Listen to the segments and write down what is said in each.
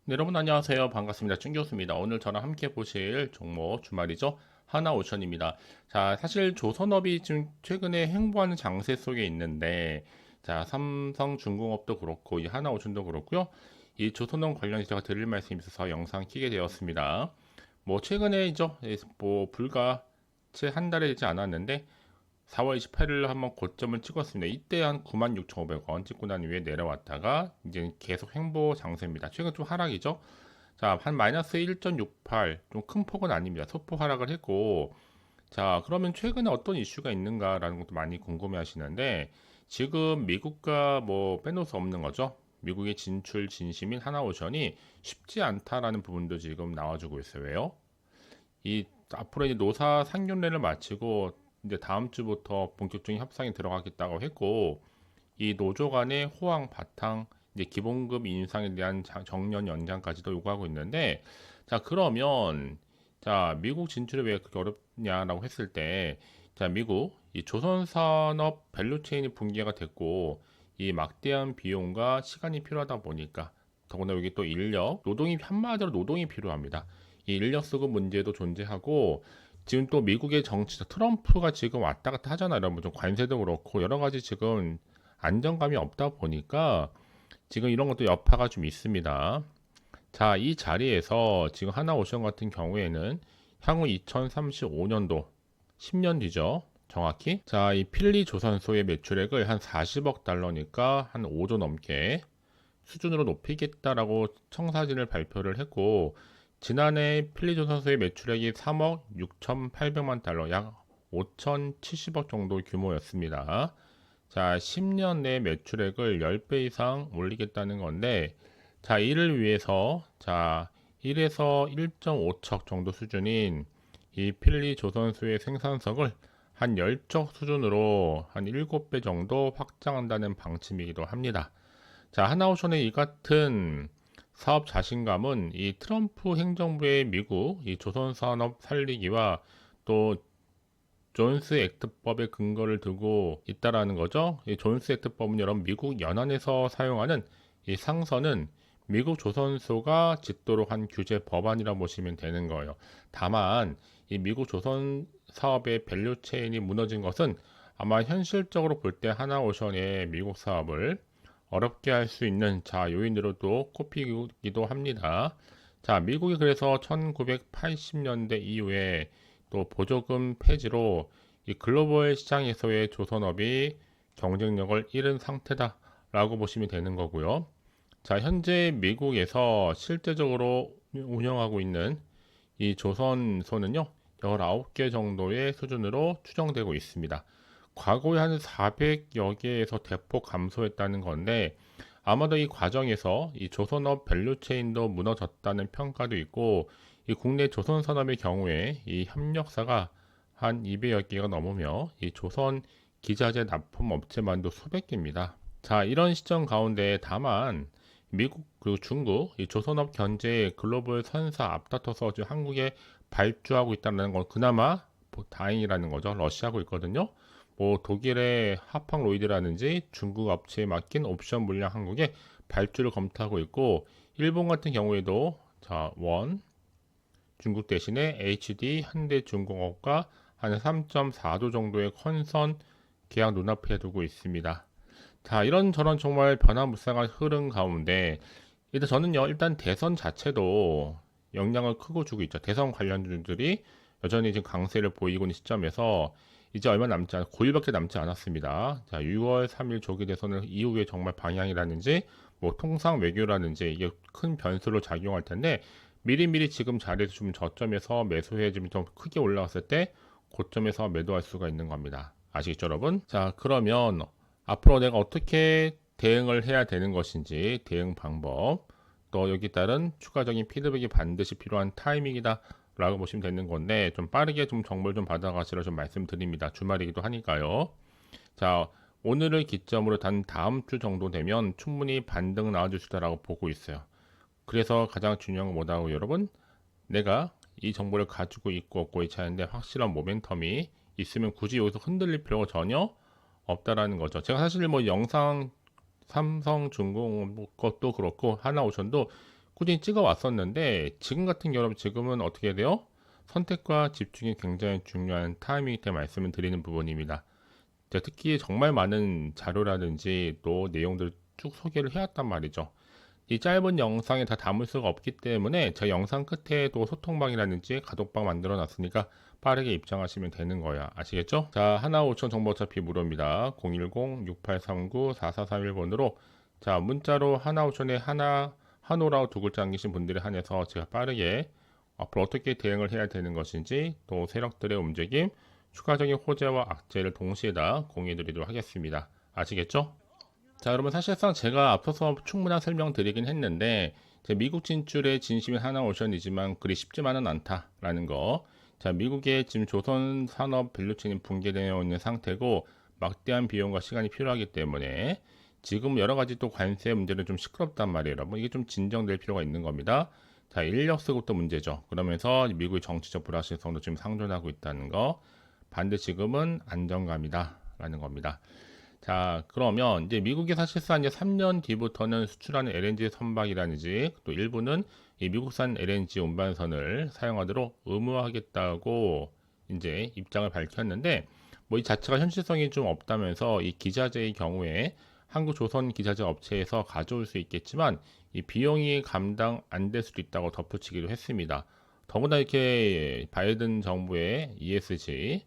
네, 여러분 안녕하세요. 반갑습니다. 춘교수입니다. 오늘 저랑 함께 보실 종목 주말이죠. 하나오션입니다. 자, 사실 조선업이 지금 최근에 횡보하는 장세 속에 있는데, 자, 삼성중공업도 그렇고 이 하나오션도 그렇고요. 이 조선업 관련해서 제가 드릴 말씀이 있어서 영상 키게 되었습니다. 뭐 최근에죠. 뭐 불과 채 한 달이 되지 않았는데 4월 28일 한번 고점을 찍었습니다. 이때 한 96,500원 찍고 난 이후에 내려왔다가 이제 계속 횡보 장세입니다. 최근 좀 하락이죠. 자, 한 마이너스 1.68, 좀 큰 폭은 아닙니다. 소폭 하락을 했고, 자, 그러면 최근에 어떤 이슈가 있는가라는 것도 많이 궁금해 하시는데, 지금 미국과 뭐 빼놓을 수 없는 거죠. 미국의 진출 진심인 하나오션이 쉽지 않다라는 부분도 지금 나와주고 있어요. 왜요? 이 앞으로 이제 노사 상견례를 마치고 이제 다음 주부터 본격적인 협상에 들어가겠다고 했고, 이 노조 간의 호황 바탕 이제 기본급 인상에 대한 정년 연장까지도 요구하고 있는데, 자 그러면 자 미국 진출이 왜 그렇게 어렵냐라고 했을 때, 자 미국 이 조선산업 밸류체인이 붕괴가 됐고 이 막대한 비용과 시간이 필요하다 보니까, 더구나 여기 또 인력 노동이 한마디로 노동이 필요합니다. 이 인력 수급 문제도 존재하고, 지금 또 미국의 정치 트럼프가 지금 왔다 갔다 하잖아요. 여러분 좀 관세도 그렇고 여러 가지 지금 안정감이 없다 보니까 지금 이런 것도 여파가 좀 있습니다. 자, 이 자리에서 지금 하나오션 같은 경우에는 향후 2035년도 10년 뒤죠. 정확히. 자, 이 필리 조선소의 매출액을 한 40억 달러니까 한 5조 넘게 수준으로 높이겠다라고 청사진을 발표를 했고, 지난해 필리 조선소의 매출액이 3억 6,800만 달러, 약 5,070억 정도 규모였습니다. 자, 10년 내 매출액을 10배 이상 올리겠다는 건데, 자, 이를 위해서, 자, 1에서 1.5척 정도 수준인 이 필리 조선소의 생산성을 한 10척 수준으로 한 7배 정도 확장한다는 방침이기도 합니다. 자, 하나오션의 이 같은 사업 자신감은 이 트럼프 행정부의 미국 이 조선산업 살리기와 또 존스 액트법의 근거를 두고 있다라는 거죠. 이 존스 액트법은 여러분 미국 연안에서 사용하는 이 상서는 미국 조선소가 짓도록 한 규제 법안이라 보시면 되는 거예요. 다만 이 미국 조선 사업의 밸류 체인이 무너진 것은 아마 현실적으로 볼 때 하나오션의 미국 사업을 어렵게 할 수 있는 자 요인으로도 꼽히기도 합니다. 자, 미국이 그래서 1980년대 이후에 또 보조금 폐지로 이 글로벌 시장에서의 조선업이 경쟁력을 잃은 상태다라고 보시면 되는 거고요. 자, 현재 미국에서 실제적으로 운영하고 있는 이 조선소는요, 19개 정도의 수준으로 추정되고 있습니다. 과거에 한 400여 개에서 대폭 감소했다는 건데, 아마도 이 과정에서 이 조선업 밸류체인도 무너졌다는 평가도 있고, 이 국내 조선산업의 경우에 이 협력사가 한 200여 개가 넘으며 이 조선 기자재 납품 업체만도 수백 개입니다. 자, 이런 시점 가운데 다만 미국 그리고 중국 이 조선업 견제 글로벌 선사 앞다퉈서 지금 한국에 발주하고 있다는 건 그나마 뭐 다행이라는 거죠. 러시아하고 있거든요. 뭐 독일의 하팡로이드라든지 중국 업체에 맡긴 옵션 물량 한국에 발주를 검토하고 있고, 일본 같은 경우에도 자, 중국 대신에 HD 현대중공업과 한 3.4조 정도의 컨선 계약 눈앞에 두고 있습니다. 자, 이런저런 정말 변화무쌍한 흐름 가운데 일단 저는요, 일단 대선 자체도 영향을 크고 주고 있죠. 대선 관련주들이 여전히 지금 강세를 보이고 있는 시점에서 이제 얼마 남지 않, 9일밖에 남지 않았습니다. 자, 6월 3일 조기 대선을 이후에 정말 방향이라든지 뭐 통상 외교라든지 이게 큰 변수로 작용할 텐데, 미리미리 지금 자리에서 좀 저점에서 매수해 주면 좀 크게 올라왔을 때 고점에서 매도할 수가 있는 겁니다. 아시겠죠, 여러분? 자, 그러면 앞으로 내가 어떻게 대응을 해야 되는 것인지 대응 방법, 또 여기 따른 추가적인 피드백이 반드시 필요한 타이밍이다 라고 보시면 되는 건데, 좀 빠르게 좀 정보를 좀 받아가시라 좀 말씀드립니다. 주말이기도 하니까요. 자, 오늘을 기점으로 단 다음 주 정도 되면 충분히 반등 나와줄 수 있다라고 보고 있어요. 그래서 가장 중요한 건 뭐다고 여러분? 내가 이 정보를 가지고 있고 없고의 차이인데, 확실한 모멘텀이 있으면 굳이 여기서 흔들릴 필요가 전혀 없다라는 거죠. 제가 사실 뭐 영상 삼성중공 것도 그렇고 하나오션도 꾸준히 찍어 왔었는데 지금 같은 경우 지금은 어떻게 돼요? 선택과 집중이 굉장히 중요한 타이밍이 때 말씀을 드리는 부분입니다. 제가 특히 정말 많은 자료라든지 또 내용들을 쭉 소개를 해왔단 말이죠. 이 짧은 영상에 다 담을 수가 없기 때문에 제 영상 끝에도 소통방이라든지 가독방 만들어 놨으니까 빠르게 입장하시면 되는 거야. 아시겠죠? 자, 하나 5천 정보 어차피 무료입니다. 010-6839-4431번으로 자, 문자로 하나 5천에 한오라고 두 글자 남기신 분들에 한해서 제가 빠르게 앞으로 어떻게 대응을 해야 되는 것인지 또 세력들의 움직임, 추가적인 호재와 악재를 동시에 다 공유해 드리도록 하겠습니다. 아시겠죠? 자, 여러분 사실상 제가 앞서서 충분한 설명 드리긴 했는데 미국 진출의 진심인 하나오션이지만 그리 쉽지만은 않다라는 거. 자, 미국의 지금 조선 산업 밸류체인이 붕괴되어 있는 상태고 막대한 비용과 시간이 필요하기 때문에 지금 여러 가지 또 관세 문제는 좀 시끄럽단 말이에요, 여러분. 이게 좀 진정될 필요가 있는 겁니다. 자, 인력 수급도 문제죠. 그러면서 미국의 정치적 불확실성도 지금 상존하고 있다는 거. 반대 지금은 안정감이다라는 겁니다. 자, 그러면 이제 미국이 사실상 이제 3년 뒤부터는 수출하는 LNG 선박이라든지 또 일부는 이 미국산 LNG 운반선을 사용하도록 의무화하겠다고 이제 입장을 밝혔는데 뭐 이 자체가 현실성이 좀 없다면서 이 기자재의 경우에 한국 조선 기자재 업체에서 가져올 수 있겠지만 이 비용이 감당 안 될 수도 있다고 덧붙이기도 했습니다. 더구나 이렇게 바이든 정부의 ESG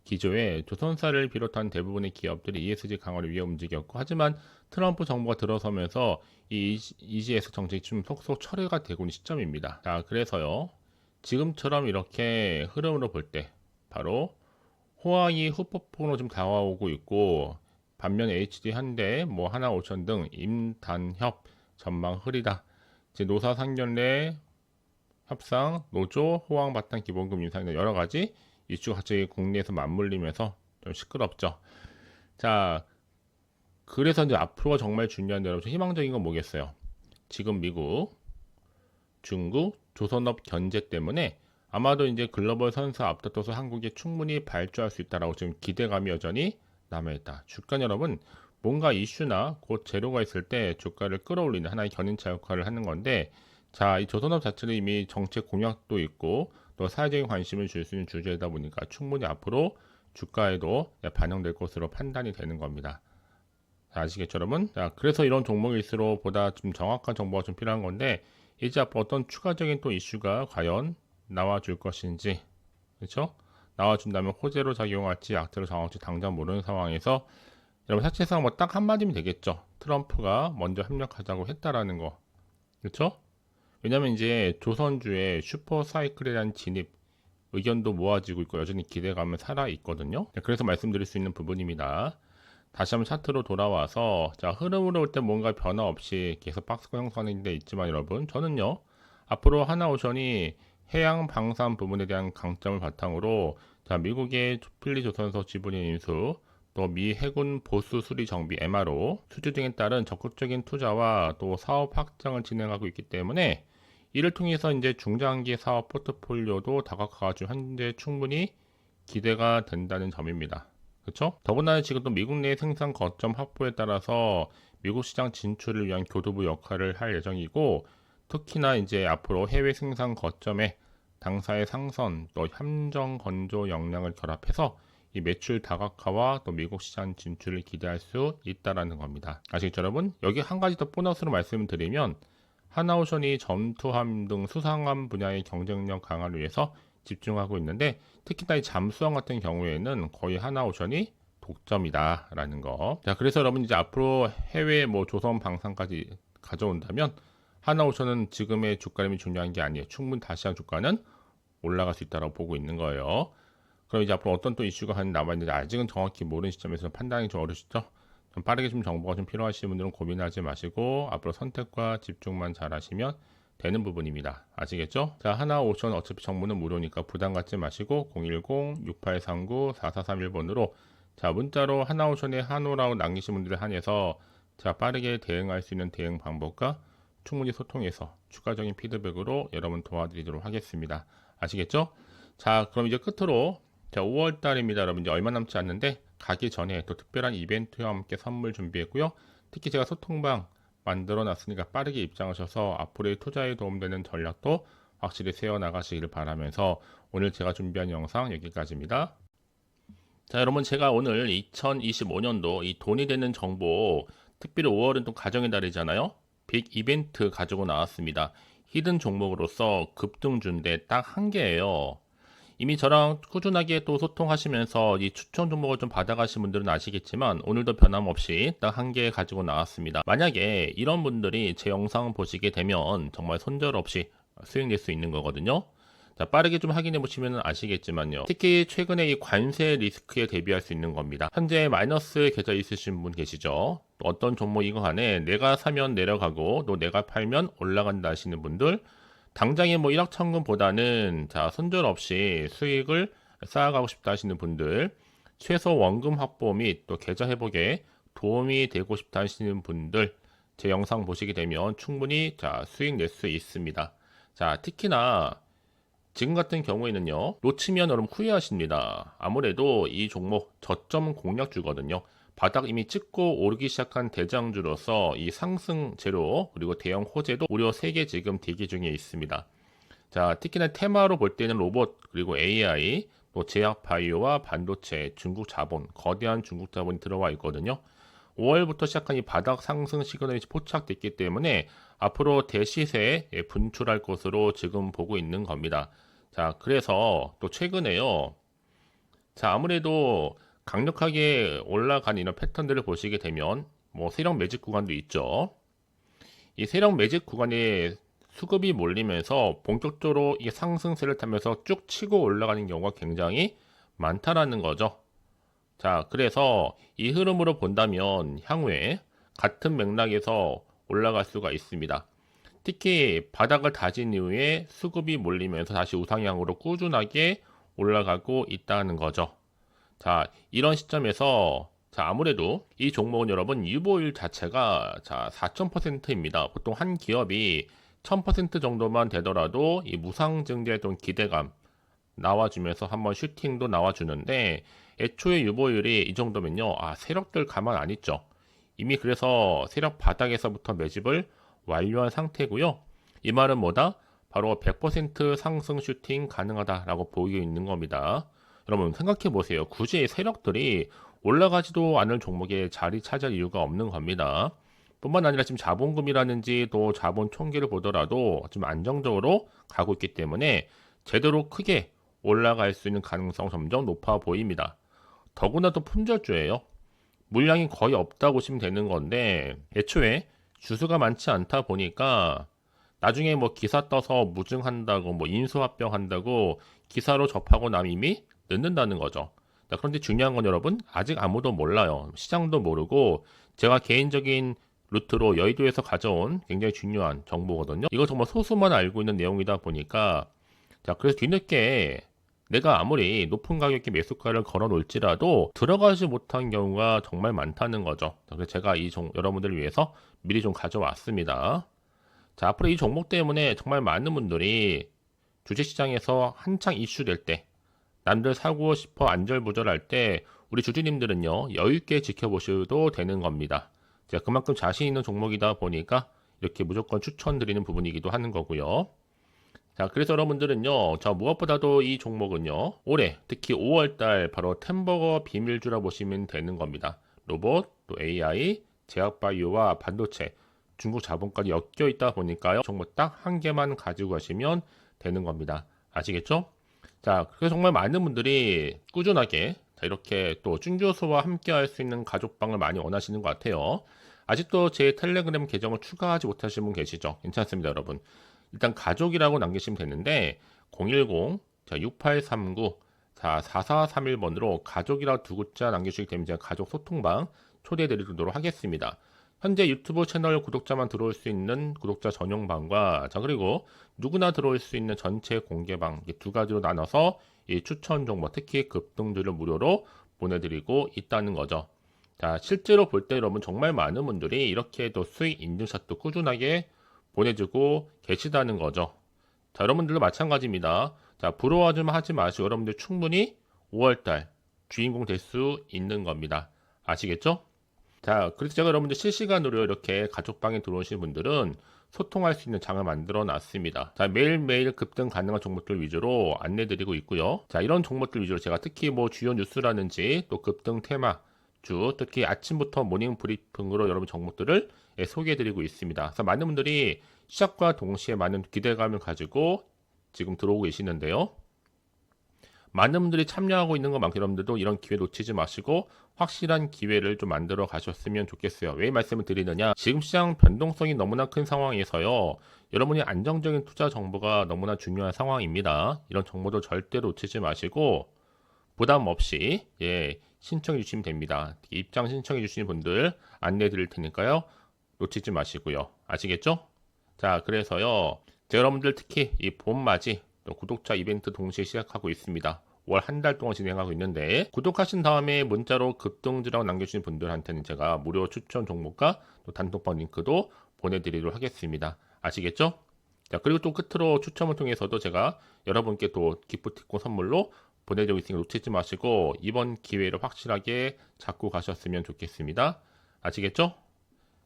기조에 조선사를 비롯한 대부분의 기업들이 ESG 강화를 위해 움직였고 하지만 트럼프 정부가 들어서면서 이 EGS 정책이 좀 속속 철회가 되고 있는 시점입니다. 자, 그래서요. 지금처럼 이렇게 흐름으로 볼 때 바로 호황이 후폭풍으로 좀 다가오고 있고 반면 HD 현대, 뭐 하나 5천 등 임단협 전망 흐리다. 이제 노사 상견례 협상, 노조, 호황 바탕 기본금 인상 등 여러 가지 이슈가 갑자기 국내에서 맞물리면서 좀 시끄럽죠. 자, 그래서 이제 앞으로가 정말 중요한데 여러분 희망적인 건 뭐겠어요? 지금 미국, 중국, 조선업 견제 때문에 아마도 이제 글로벌 선사 앞다퉈서 한국이 충분히 발주할 수 있다라고 지금 기대감이 여전히 남아있다. 주가 여러분 뭔가 이슈나 곧 재료가 있을 때 주가를 끌어올리는 하나의 견인차 역할을 하는 건데 자, 이 조선업 자체는 이미 정책 공약도 있고 또 사회적인 관심을 줄 수 있는 주제이다 보니까 충분히 앞으로 주가에도 반영될 것으로 판단이 되는 겁니다. 자, 아시겠죠, 여러분? 자, 그래서 이런 종목일수록 보다 좀 정확한 정보가 좀 필요한 건데 이제 앞으로 어떤 추가적인 또 이슈가 과연 나와줄 것인지, 그렇죠? 나와준다면 호재로 작용할지 악재로 작용할지 당장 모르는 상황에서 여러분 사실상 뭐 딱 한마디면 되겠죠. 트럼프가 먼저 협력하자고 했다라는 거, 그렇죠? 왜냐면 이제 조선주의 슈퍼사이클에 대한 진입 의견도 모아지고 있고 여전히 기대감은 살아 있거든요. 그래서 말씀드릴 수 있는 부분입니다. 다시 한번 차트로 돌아와서 자, 흐름으로 올 때 뭔가 변화 없이 계속 박스권 형성하는 데 있지만 여러분 저는요 앞으로 하나오션이 해양 방산 부분에 대한 강점을 바탕으로 자, 미국의 필리 조선소 지분인 인수 또 미 해군 보수 수리 정비 MRO 수주 등에 따른 적극적인 투자와 또 사업 확장을 진행하고 있기 때문에 이를 통해서 이제 중장기 사업 포트폴리오도 다각화가지고 현재 충분히 기대가 된다는 점입니다. 그렇죠? 더구나 지금 또 미국 내 생산 거점 확보에 따라서 미국 시장 진출을 위한 교두부 역할을 할 예정이고 특히나 이제 앞으로 해외 생산 거점에 당사의 상선 또 함정 건조 역량을 결합해서 이 매출 다각화와 또 미국 시장 진출을 기대할 수 있다라는 겁니다. 아시겠죠, 여러분? 여기 한 가지 더 보너스로 말씀을 드리면 하나오션이 전투함 등 수상함 분야의 경쟁력 강화를 위해서 집중하고 있는데 특히나 이 잠수함 같은 경우에는 거의 하나오션이 독점이다라는 거. 자, 그래서 여러분 이제 앞으로 해외 뭐 조선 방산까지 가져온다면 하나오션은 지금의 주가림이 중요한 게 아니에요. 충분히 다시한 주가는 올라갈 수 있다고 보고 있는 거예요. 그럼 이제 앞으로 어떤 또 이슈가 남아있는지 아직은 정확히 모르는 시점에서 판단이 좀 어려우시죠? 좀 빠르게 좀 정보가 좀 필요하신 분들은 고민하지 마시고 앞으로 선택과 집중만 잘 하시면 되는 부분입니다. 아시겠죠? 자, 하나 5천 어차피 정보는 무료니까 부담 갖지 마시고 010-6839-4431번으로 자, 문자로 하나 5천에 한호라고 남기신 분들에 한해서 자, 빠르게 대응할 수 있는 대응 방법과 충분히 소통해서 추가적인 피드백으로 여러분 도와드리도록 하겠습니다. 아시겠죠? 자, 그럼 이제 끝으로 자, 5월 달입니다. 여러분 이제 얼마 남지 않는데 가기 전에 또 특별한 이벤트와 함께 선물 준비했고요. 특히 제가 소통방 만들어 놨으니까 빠르게 입장하셔서 앞으로의 투자에 도움되는 전략도 확실히 세워나가시기를 바라면서 오늘 제가 준비한 영상 여기까지입니다. 자, 여러분, 제가 오늘 2025년도 이 돈이 되는 정보, 특별히 5월은 또 가정의 달이잖아요. 빅 이벤트 가지고 나왔습니다. 히든 종목으로서 급등주인데 딱 한 개예요. 이미 저랑 꾸준하게 또 소통하시면서 이 추천 종목을 좀 받아가신 분들은 아시겠지만 오늘도 변함없이 딱 한 개 가지고 나왔습니다. 만약에 이런 분들이 제 영상 보시게 되면 정말 손절없이 수익 낼 수 있는 거거든요. 자, 빠르게 좀 확인해 보시면 아시겠지만요. 특히 최근에 이 관세 리스크에 대비할 수 있는 겁니다. 현재 마이너스 계좌 있으신 분 계시죠? 또 어떤 종목이건 간에 내가 사면 내려가고 또 내가 팔면 올라간다 하시는 분들, 당장에 뭐 일확천금보다는 자, 손절 없이 수익을 쌓아가고 싶다 하시는 분들, 최소 원금 확보 및 또 계좌 회복에 도움이 되고 싶다 하시는 분들, 제 영상 보시게 되면 충분히 자, 수익 낼 수 있습니다. 자, 특히나 지금 같은 경우에는요, 놓치면 여러분 후회하십니다. 아무래도 이 종목 저점 공략주거든요. 바닥 이미 찍고 오르기 시작한 대장주로서 이 상승 재료 그리고 대형 호재도 무려 3개 지금 대기 중에 있습니다. 자, 특히나 테마로 볼 때는 로봇 그리고 AI, 또 제약 바이오와 반도체, 중국 자본, 거대한 중국 자본이 들어와 있거든요. 5월부터 시작한 이 바닥 상승 시그널이 포착됐기 때문에 앞으로 대시세에 분출할 것으로 지금 보고 있는 겁니다. 자, 그래서 또 최근에요. 자, 아무래도 강력하게 올라간 이런 패턴들을 보시게 되면 뭐 세력 매집 구간도 있죠. 이 세력 매집 구간에 수급이 몰리면서 본격적으로 이 상승세를 타면서 쭉 치고 올라가는 경우가 굉장히 많다라는 거죠. 자, 그래서 이 흐름으로 본다면 향후에 같은 맥락에서 올라갈 수가 있습니다. 특히 바닥을 다진 이후에 수급이 몰리면서 다시 우상향으로 꾸준하게 올라가고 있다는 거죠. 자, 이런 시점에서 자, 아무래도 이 종목은 여러분 유보율 자체가 자, 4,000%입니다. 보통 한 기업이 1,000% 정도만 되더라도 이 무상증자에 좀 기대감 나와주면서 한번 슈팅도 나와주는데 애초에 유보율이 이 정도면요. 아, 세력들 가만 안 있죠. 이미 그래서 세력 바닥에서부터 매집을 완료한 상태고요. 이 말은 뭐다? 바로 100% 상승 슈팅 가능하다라고 보이고 있는 겁니다. 여러분 생각해 보세요. 굳이 세력들이 올라가지도 않을 종목에 자리 차지할 이유가 없는 겁니다. 뿐만 아니라 지금 자본금이라든지 또 자본 총기를 보더라도 좀 안정적으로 가고 있기 때문에 제대로 크게 올라갈 수 있는 가능성 점점 높아 보입니다. 더구나 또 품절주예요. 물량이 거의 없다고 보시면 되는 건데 애초에 주수가 많지 않다 보니까 나중에 뭐 기사 떠서 무증한다고 뭐 인수합병한다고 기사로 접하고 나면 이미 늦는다는 거죠. 자, 그런데 중요한 건 여러분 아직 아무도 몰라요. 시장도 모르고 제가 개인적인 루트로 여의도에서 가져온 굉장히 중요한 정보거든요. 이거 정말 소수만 알고 있는 내용이다 보니까 자, 그래서 뒤늦게 내가 아무리 높은 가격의 매수가를 걸어 놓을지라도 들어가지 못한 경우가 정말 많다는 거죠. 그래서 제가 여러분들을 위해서 미리 좀 가져왔습니다. 자, 앞으로 이 종목 때문에 정말 많은 분들이 주식시장에서 한창 이슈될 때, 남들 사고 싶어 안절부절할 때 우리 주주님들은요, 여유있게 지켜보셔도 되는 겁니다. 제가 그만큼 자신 있는 종목이다 보니까 이렇게 무조건 추천드리는 부분이기도 하는 거고요. 자, 그래서 여러분들은요, 저 무엇보다도 이 종목은요, 올해 특히 5월달 바로 템버거 비밀주라 보시면 되는 겁니다. 로봇, 또 AI, 제약바이오와 반도체, 중국 자본까지 엮여 있다 보니까요, 종목 딱 한 개만 가지고 가시면 되는 겁니다. 아시겠죠? 자, 그래서 정말 많은 분들이 꾸준하게 자, 이렇게 또 쭝교수와 함께 할 수 있는 가족방을 많이 원하시는 것 같아요. 아직도 제 텔레그램 계정을 추가하지 못하신 분 계시죠? 괜찮습니다, 여러분. 일단 가족이라고 남기시면 되는데 010 6839 4431번으로 가족이라 두 글자 남기시게 되면 제가 가족 소통방 초대해 드리도록 하겠습니다. 현재 유튜브 채널 구독자만 들어올 수 있는 구독자 전용방과 자, 그리고 누구나 들어올 수 있는 전체 공개방 두 가지로 나눠서 이 추천 정보 특히 급등주를 무료로 보내드리고 있다는 거죠. 자, 실제로 볼 때 여러분 정말 많은 분들이 이렇게 또 수익 인증샷도 꾸준하게 보내주고 계시다는 거죠. 자, 여러분들도 마찬가지입니다. 자, 부러워 좀 하지 마시고 여러분들 충분히 5월달 주인공 될 수 있는 겁니다. 아시겠죠? 자, 그래서 제가 여러분들 실시간으로 이렇게 가족방에 들어오신 분들은 소통할 수 있는 장을 만들어 놨습니다. 자, 매일매일 급등 가능한 종목들 위주로 안내 드리고 있고요. 자, 이런 종목들 위주로 제가 특히 뭐 주요 뉴스라든지 또 급등 테마 주, 특히 아침부터 모닝 브리핑으로 여러분 종목들을 소개해 드리고 있습니다. 그래서 많은 분들이 시작과 동시에 많은 기대감을 가지고 지금 들어오고 계시는데요. 많은 분들이 참여하고 있는 것만큼 여러분들도 이런 기회 놓치지 마시고 확실한 기회를 좀 만들어 가셨으면 좋겠어요. 왜 말씀을 드리느냐? 지금 시장 변동성이 너무나 큰 상황에서요. 여러분이 안정적인 투자 정보가 너무나 중요한 상황입니다. 이런 정보도 절대로 놓치지 마시고 부담 없이 신청해 주시면 됩니다. 입장 신청해 주시는 분들 안내 드릴 테니까요. 놓치지 마시고요. 아시겠죠? 자, 그래서요. 여러분들 특히 이 봄맞이 또 구독자 이벤트 동시에 시작하고 있습니다. 월 한 달 동안 진행하고 있는데 구독하신 다음에 문자로 급등주라고 남겨주신 분들한테는 제가 무료 추천 종목과 또 단톡방 링크도 보내드리도록 하겠습니다. 아시겠죠? 자, 그리고 또 끝으로 추첨을 통해서도 제가 여러분께 또 기프티콘 선물로 보내드리고 있으니까 놓치지 마시고 이번 기회를 확실하게 잡고 가셨으면 좋겠습니다. 아시겠죠?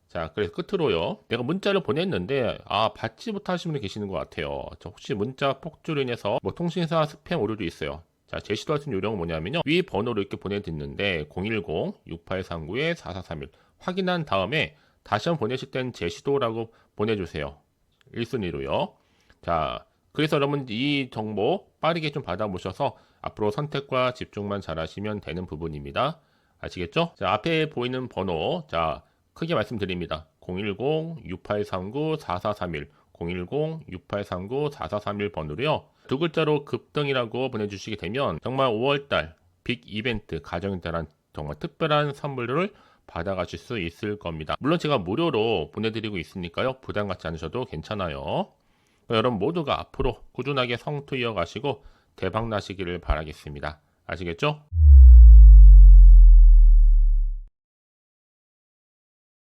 자, 그래서 끝으로요. 내가 문자를 보냈는데 받지 못하신 분이 계시는 것 같아요. 혹시 문자 폭주로 인해서 뭐 통신사 스팸 오류도 있어요. 자, 제시도 같은 요령은 뭐냐면요. 위 번호로 이렇게 보내드리는데 010-6839-4431 확인한 다음에 다시 한번 보내실 땐 제시도라고 보내주세요. 1순위로요. 자, 그래서 여러분 이 정보 빠르게 좀 받아보셔서 앞으로 선택과 집중만 잘하시면 되는 부분입니다. 아시겠죠? 자, 앞에 보이는 번호, 자, 크게 말씀드립니다. 010-6839-4431 010-6839-4431 번호로요. 두 글자로 급등이라고 보내주시게 되면 정말 5월달 빅 이벤트 가정에 따른 정말 특별한 선물을 받아가실 수 있을 겁니다. 물론 제가 무료로 보내드리고 있으니까요. 부담 갖지 않으셔도 괜찮아요. 여러분 모두가 앞으로 꾸준하게 성투 이어가시고 대박 나시기를 바라겠습니다. 아시겠죠?